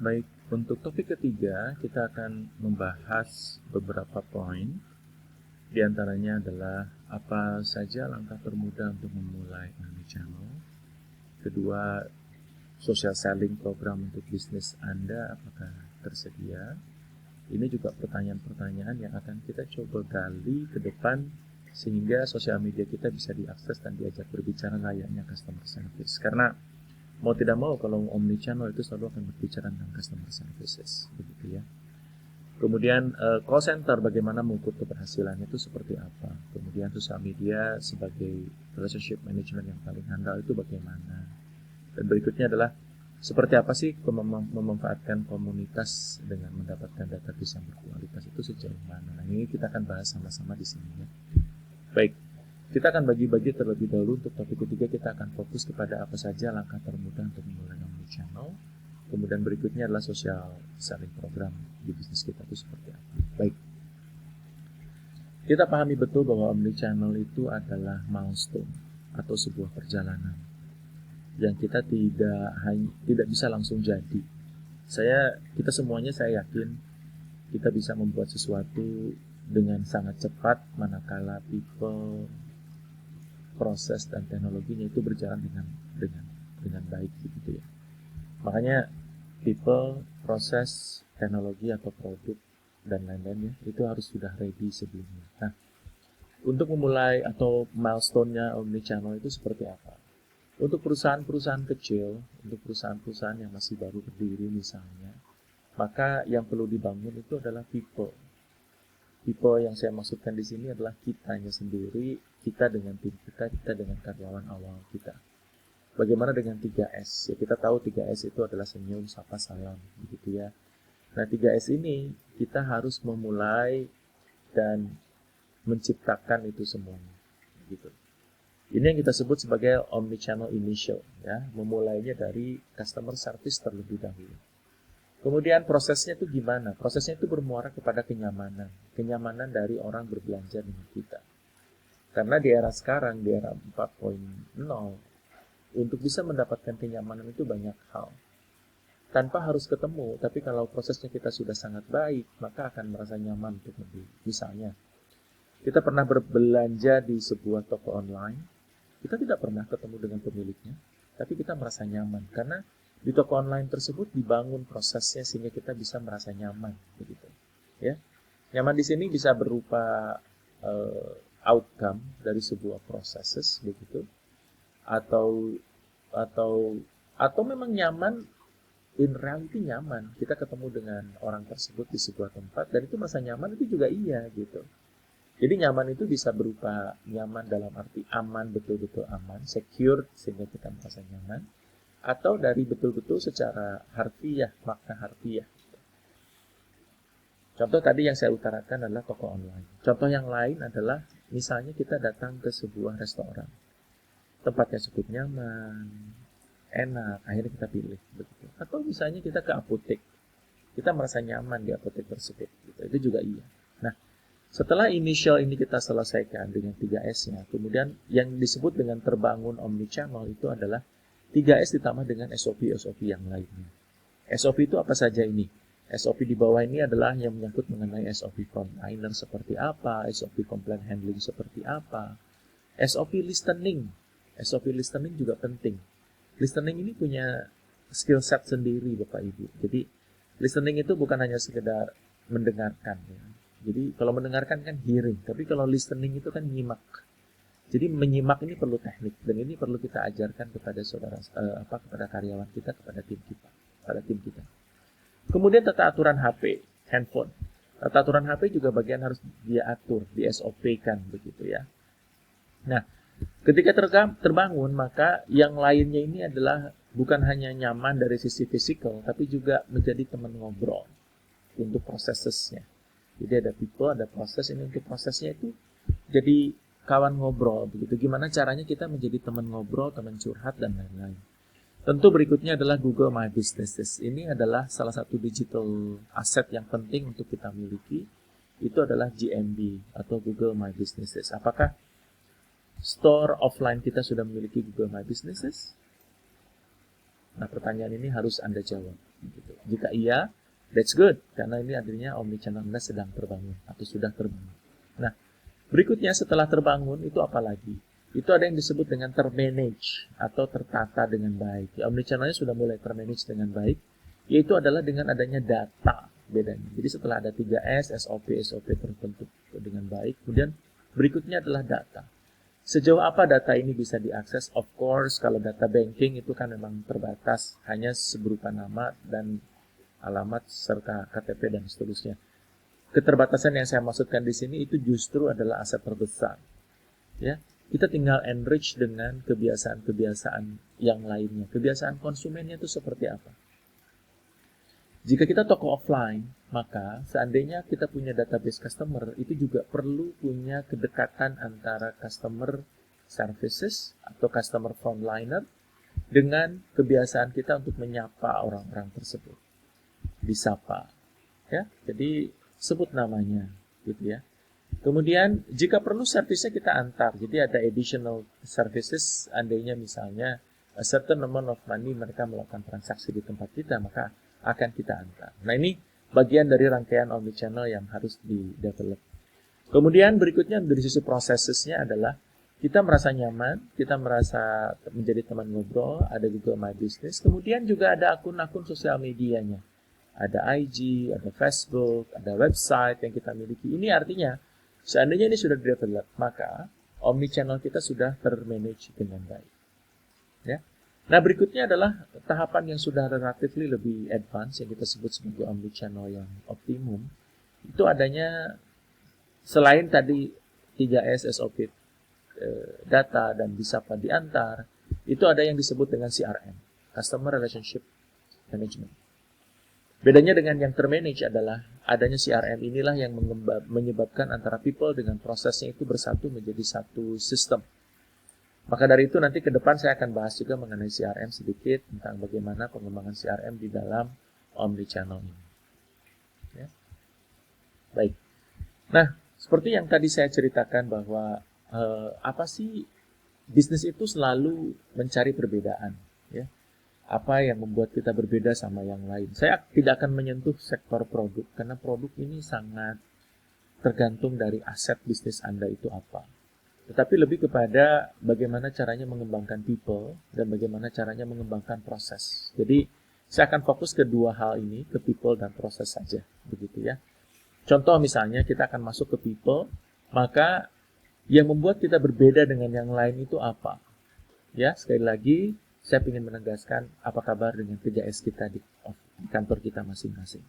Baik, untuk topik ketiga kita akan membahas beberapa poin. Di antaranya adalah apa saja langkah termudah untuk memulai omnichannel. Kedua, social selling program untuk bisnis Anda apakah tersedia? Ini juga pertanyaan-pertanyaan yang akan kita coba gali ke depan sehingga sosial media kita bisa diakses dan diajak berbicara layaknya customer service. Karena mau tidak mau kalau omnichannel itu selalu akan berbicara tentang customer services, begitu ya. Kemudian call center bagaimana mengukur keberhasilannya itu seperti apa. Kemudian sosial media sebagai relationship management yang paling handal itu bagaimana. Dan berikutnya adalah seperti apa sih memanfaatkan komunitas dengan mendapatkan database yang berkualitas itu sejauh mana. Nah, ini kita akan bahas sama-sama di sini ya. Baik, kita akan bagi-bagi terlebih dahulu. Untuk topik ketiga kita akan fokus kepada apa saja langkah termudah untuk memulai omnichannel. Kemudian berikutnya adalah social selling program di bisnis kita itu seperti apa. Baik, kita pahami betul bahwa omnichannel itu adalah milestone atau sebuah perjalanan yang kita tidak bisa langsung jadi. Kita semuanya saya yakin kita bisa membuat sesuatu dengan sangat cepat manakala people, proses dan teknologinya itu berjalan dengan baik gitu ya. Makanya people, proses, teknologi atau produk dan lain-lainnya itu harus sudah ready sebelumnya. Nah, untuk memulai atau milestone-nya omnichannel itu seperti apa? Untuk perusahaan-perusahaan kecil, untuk perusahaan-perusahaan yang masih baru berdiri misalnya, maka yang perlu dibangun itu adalah people. People yang saya maksudkan di sini adalah kitanya sendiri, kita dengan tim kita, kita dengan karyawan awal kita. Bagaimana dengan 3S? Ya, kita tahu 3S itu adalah senyum, sapa, salam, begitu ya. Nah, 3S ini kita harus memulai dan menciptakan itu semuanya, gitu. Ini yang kita sebut sebagai omnichannel initial, ya, memulainya dari customer service terlebih dahulu. Kemudian prosesnya itu gimana? Prosesnya itu bermuara kepada kenyamanan dari orang berbelanja dengan kita. Karena di era sekarang, di era 4.0, untuk bisa mendapatkan kenyamanan itu banyak hal. Tanpa harus ketemu, tapi kalau prosesnya kita sudah sangat baik, maka akan merasa nyaman untuk membeli. Misalnya, kita pernah berbelanja di sebuah toko online, kita tidak pernah ketemu dengan pemiliknya, tapi kita merasa nyaman karena di toko online tersebut dibangun prosesnya sehingga kita bisa merasa nyaman, begitu. Ya, nyaman di sini bisa berupa outcome dari sebuah proses, begitu, atau memang nyaman, in reality nyaman. Kita ketemu dengan orang tersebut di sebuah tempat dan itu merasa nyaman, itu juga iya, gitu. Jadi nyaman itu bisa berupa nyaman dalam arti aman, betul-betul aman, secure sehingga kita merasa nyaman, atau dari betul-betul secara harfiah, makna harfiah. Contoh tadi yang saya utarakan adalah toko online. Contoh yang lain adalah misalnya kita datang ke sebuah restoran. Tempatnya cukup nyaman, enak, akhirnya kita pilih, begitu. Atau misalnya kita ke apotek. Kita merasa nyaman di apotek tersebut, gitu. Itu juga iya. Nah, setelah initial ini kita selesaikan dengan 3S-nya, kemudian yang disebut dengan terbangun omnichannel itu adalah 3S ditambah dengan SOP yang lainnya. SOP itu apa saja ini? SOP di bawah ini adalah yang menyangkut mengenai SOP frontliner seperti apa, SOP complaint handling seperti apa, SOP listening. SOP listening juga penting. Listening ini punya skill set sendiri Bapak Ibu. Jadi listening itu bukan hanya sekedar mendengarkan ya. Jadi kalau mendengarkan kan hearing, tapi kalau listening itu kan nyimak. Jadi menyimak ini perlu teknik dan ini perlu kita ajarkan kepada kepada karyawan kita, kepada tim kita. Kemudian tata aturan HP, handphone. Tata aturan HP juga bagian harus dia atur, di SOP-kan begitu ya. Nah, ketika terbangun maka yang lainnya ini adalah bukan hanya nyaman dari sisi fisikal, tapi juga menjadi teman ngobrol untuk prosesnya. Jadi ada people, ada proses. Ini untuk prosesnya itu jadi kawan ngobrol begitu. Gimana caranya kita menjadi teman ngobrol, teman curhat dan lain-lain. Tentu berikutnya adalah Google My Businesses. Ini adalah salah satu digital asset yang penting untuk kita miliki. Itu adalah GMB atau Google My Businesses. Apakah store offline kita sudah memiliki Google My Businesses? Nah, pertanyaan ini harus Anda jawab. Gitu. Jika iya, that's good, karena ini artinya omnichannel Anda sedang terbangun atau sudah terbangun. Nah, berikutnya setelah terbangun itu apa lagi? Itu ada yang disebut dengan termanage atau tertata dengan baik. Ya, omnichannelnya sudah mulai termanage dengan baik, yaitu adalah dengan adanya data bedanya. Jadi setelah ada 3S, SOP terbentuk dengan baik, kemudian berikutnya adalah data. Sejauh apa data ini bisa diakses? Of course, kalau data banking itu kan memang terbatas, hanya berupa nama dan alamat serta KTP dan seterusnya. Keterbatasan yang saya maksudkan di sini itu justru adalah aset terbesar. Ya, kita tinggal enrich dengan kebiasaan-kebiasaan yang lainnya. Kebiasaan konsumennya itu seperti apa? Jika kita toko offline, maka seandainya kita punya database customer, itu juga perlu punya kedekatan antara customer services atau customer frontliner dengan kebiasaan kita untuk menyapa orang-orang tersebut. Disapa. Ya, jadi sebut namanya, gitu ya. Kemudian, jika perlu servisnya kita antar. Jadi ada additional services, andainya misalnya a certain amount of money mereka melakukan transaksi di tempat kita, maka akan kita antar. Nah, ini bagian dari rangkaian omnichannel yang harus di-develop. Kemudian berikutnya dari sisi prosesnya adalah kita merasa nyaman, kita merasa menjadi teman ngobrol, ada Google My Business, kemudian juga ada akun-akun sosial medianya. Ada IG, ada Facebook, ada website yang kita miliki. Ini artinya, seandainya ini sudah di-develop, maka omnichannel kita sudah termanage dengan baik. Ya. Nah, berikutnya adalah tahapan yang sudah relatif lebih advance yang kita sebut sebagai omnichannel yang optimum. Itu adanya selain tadi 3S SOP data dan disapa diantar, itu ada yang disebut dengan CRM, Customer Relationship Management. Bedanya dengan yang termanage adalah adanya CRM inilah yang menyebabkan antara people dengan prosesnya itu bersatu menjadi satu sistem. Maka dari itu nanti ke depan saya akan bahas juga mengenai CRM sedikit tentang bagaimana pengembangan CRM di dalam omnichannel ini. Ya. Baik. Nah, seperti yang tadi saya ceritakan bahwa apa sih bisnis itu selalu mencari perbedaan, ya. Apa yang membuat kita berbeda sama yang lain? Saya tidak akan menyentuh sektor produk karena produk ini sangat tergantung dari aset bisnis Anda itu apa. Tetapi lebih kepada bagaimana caranya mengembangkan people dan bagaimana caranya mengembangkan proses. Jadi saya akan fokus ke dua hal ini, ke people dan proses saja, begitu ya. Contoh misalnya kita akan masuk ke people, maka yang membuat kita berbeda dengan yang lain itu apa? Ya, sekali lagi saya ingin menegaskan apa kabar dengan 3S kita di kantor kita masing-masing.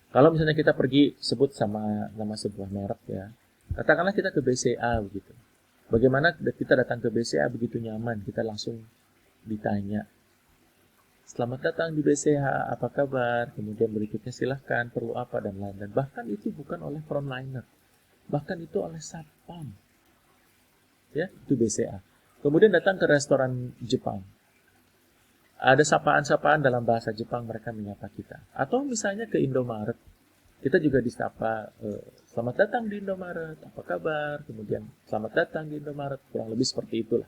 Kalau misalnya kita pergi sebut sama nama sebuah merek ya, katakanlah kita ke BCA begitu. Bagaimana kita datang ke BCA begitu nyaman, kita langsung ditanya, selamat datang di BCA, apa kabar? Kemudian berikutnya silahkan, perlu apa dan lain-lain. Bahkan itu bukan oleh frontliner, bahkan itu oleh satpam. Ya, itu BCA. Kemudian datang ke restoran Jepang. Ada sapaan-sapaan dalam bahasa Jepang mereka menyapa kita. Atau misalnya ke Indomaret. Kita juga disapa, selamat datang di Indomaret, apa kabar? Kemudian, selamat datang di Indomaret, kurang lebih seperti itulah.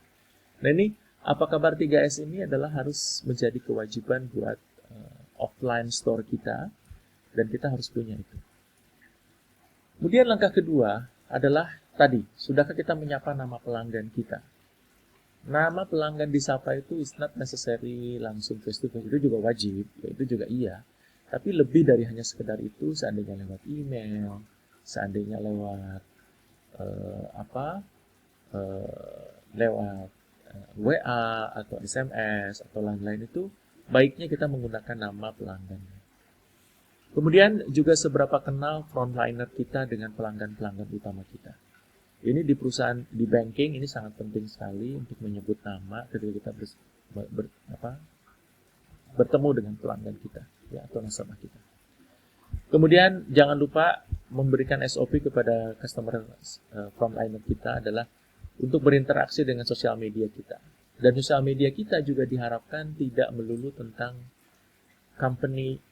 Nah ini, apa kabar 3S ini adalah harus menjadi kewajiban buat offline store kita, dan kita harus punya itu. Kemudian langkah kedua adalah tadi, sudahkah kita menyapa nama pelanggan kita? Nama pelanggan disapa itu is not necessary langsung face to face, itu juga wajib, ya itu juga iya. Tapi lebih dari hanya sekedar itu, seandainya lewat email, seandainya lewat lewat WA atau SMS atau lain-lain itu, baiknya kita menggunakan nama pelanggan. Kemudian juga seberapa kenal frontliner kita dengan pelanggan-pelanggan utama kita. Ini di perusahaan, di banking ini sangat penting sekali untuk menyebut nama ketika kita bertemu dengan pelanggan kita, ya, atau nasabah kita. Kemudian jangan lupa memberikan SOP kepada customer frontliner kita adalah untuk berinteraksi dengan sosial media kita. Dan sosial media kita juga diharapkan tidak melulu tentang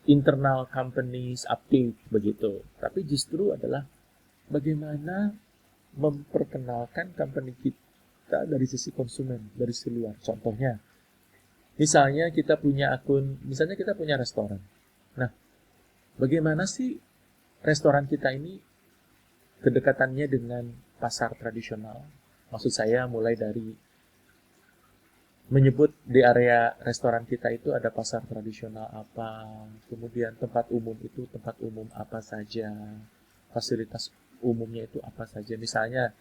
internal companies update begitu, tapi justru adalah bagaimana memperkenalkan company kita dari sisi konsumen, dari sisi luar. Contohnya, misalnya kita punya akun, misalnya kita punya restoran. Nah, bagaimana sih restoran kita ini kedekatannya dengan pasar tradisional? Maksud saya mulai dari menyebut di area restoran kita itu ada pasar tradisional apa, kemudian tempat umum itu tempat umum apa saja, fasilitas umumnya itu apa saja. Misalnya,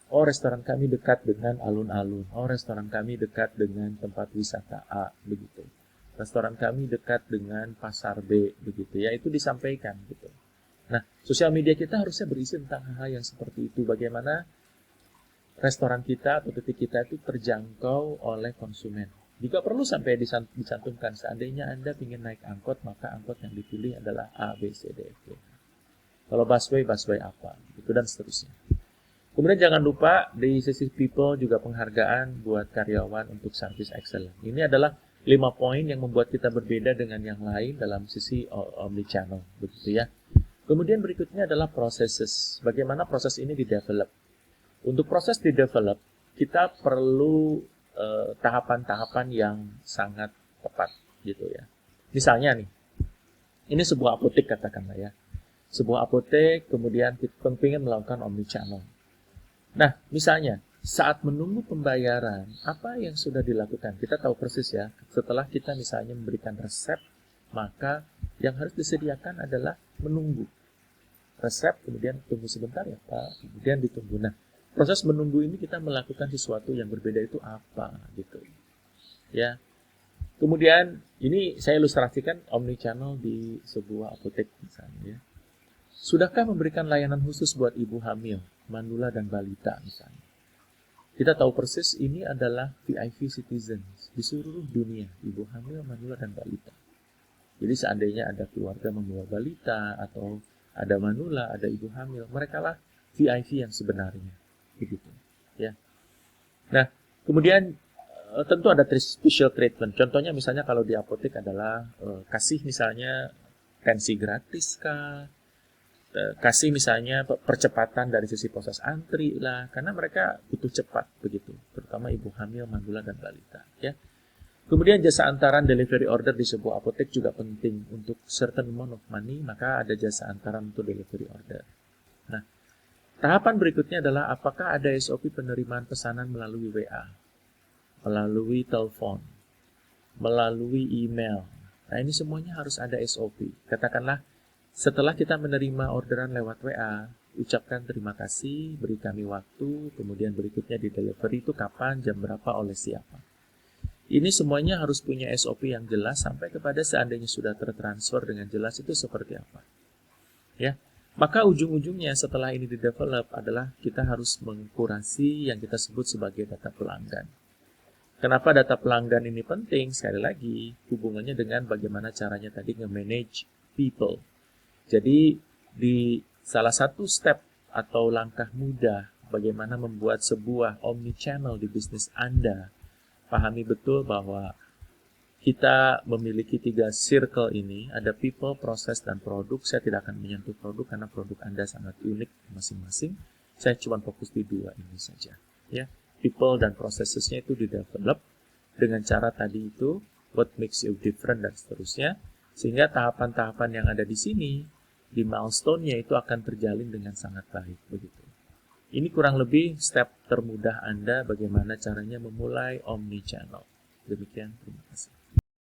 oh restoran kami dekat dengan alun-alun, oh restoran kami dekat dengan tempat wisata A, begitu. Restoran kami dekat dengan pasar B, begitu ya, itu disampaikan gitu. Nah, sosial media kita harusnya berisi tentang hal-hal yang seperti itu. Bagaimana restoran kita atau titik kita itu terjangkau oleh konsumen. Jika perlu sampai dicantumkan, seandainya Anda ingin naik angkot, maka angkot yang dipilih adalah A, B, C, D, F, G. Kalau busway apa, gitu dan seterusnya. Kemudian jangan lupa di sisi people juga penghargaan buat karyawan untuk service excellent. Ini adalah 5 poin yang membuat kita berbeda dengan yang lain dalam sisi omnichannel, begitu ya. Kemudian berikutnya adalah processes. Bagaimana proses ini di-develop. Untuk proses di-develop, kita perlu tahapan-tahapan yang sangat tepat gitu ya. Misalnya nih, ini sebuah apotek katakanlah ya. Sebuah apotek, kemudian kita ingin melakukan omnichannel. Nah, misalnya, saat menunggu pembayaran, apa yang sudah dilakukan? Kita tahu persis ya, setelah kita misalnya memberikan resep, maka yang harus disediakan adalah menunggu. Resep, kemudian tunggu sebentar ya Pak, kemudian ditunggu. Nah, proses menunggu ini kita melakukan sesuatu yang berbeda itu apa gitu. Ya. Kemudian ini saya ilustrasikan omnichannel di sebuah apotek misalnya ya. Sudahkah memberikan layanan khusus buat ibu hamil, manula dan balita misalnya? Kita tahu persis ini adalah VIP citizens di seluruh dunia, ibu hamil, manula dan balita. Jadi seandainya ada keluarga membawa balita atau ada manula, ada ibu hamil, merekalah VIP yang sebenarnya. Begitu ya. Nah, kemudian tentu ada special treatment. Contohnya misalnya kalau di apotek adalah kasih misalnya tensi gratis kah, kasih misalnya percepatan dari sisi proses antri lah, karena mereka butuh cepat begitu, terutama ibu hamil, manula dan balita ya. Kemudian jasa antaran delivery order di sebuah apotek juga penting untuk certain amount of money, maka ada jasa antaran untuk delivery order. Nah, tahapan berikutnya adalah apakah ada SOP penerimaan pesanan melalui WA, melalui telepon, melalui email. Nah, ini semuanya harus ada SOP. Katakanlah, setelah kita menerima orderan lewat WA, ucapkan terima kasih, beri kami waktu, kemudian berikutnya di delivery itu kapan, jam berapa, oleh siapa. Ini semuanya harus punya SOP yang jelas sampai kepada seandainya sudah tertransfer dengan jelas itu seperti apa. Ya. Maka ujung-ujungnya setelah ini di-develop adalah kita harus mengkurasi yang kita sebut sebagai data pelanggan. Kenapa data pelanggan ini penting? Sekali lagi, hubungannya dengan bagaimana caranya tadi nge-manage people. Jadi, di salah satu step atau langkah mudah bagaimana membuat sebuah omnichannel di bisnis Anda, pahami betul bahwa kita memiliki 3 circle ini, ada people, proses, dan produk. Saya tidak akan menyentuh produk karena produk Anda sangat unik masing-masing. Saya cuma fokus di 2 ini saja. Ya, people dan processesnya itu di-develop dengan cara tadi itu, what makes you different dan seterusnya. Sehingga tahapan-tahapan yang ada di sini, di milestone-nya itu akan terjalin dengan sangat baik. Begitu. Ini kurang lebih step termudah Anda bagaimana caranya memulai omnichannel. Demikian, terima kasih.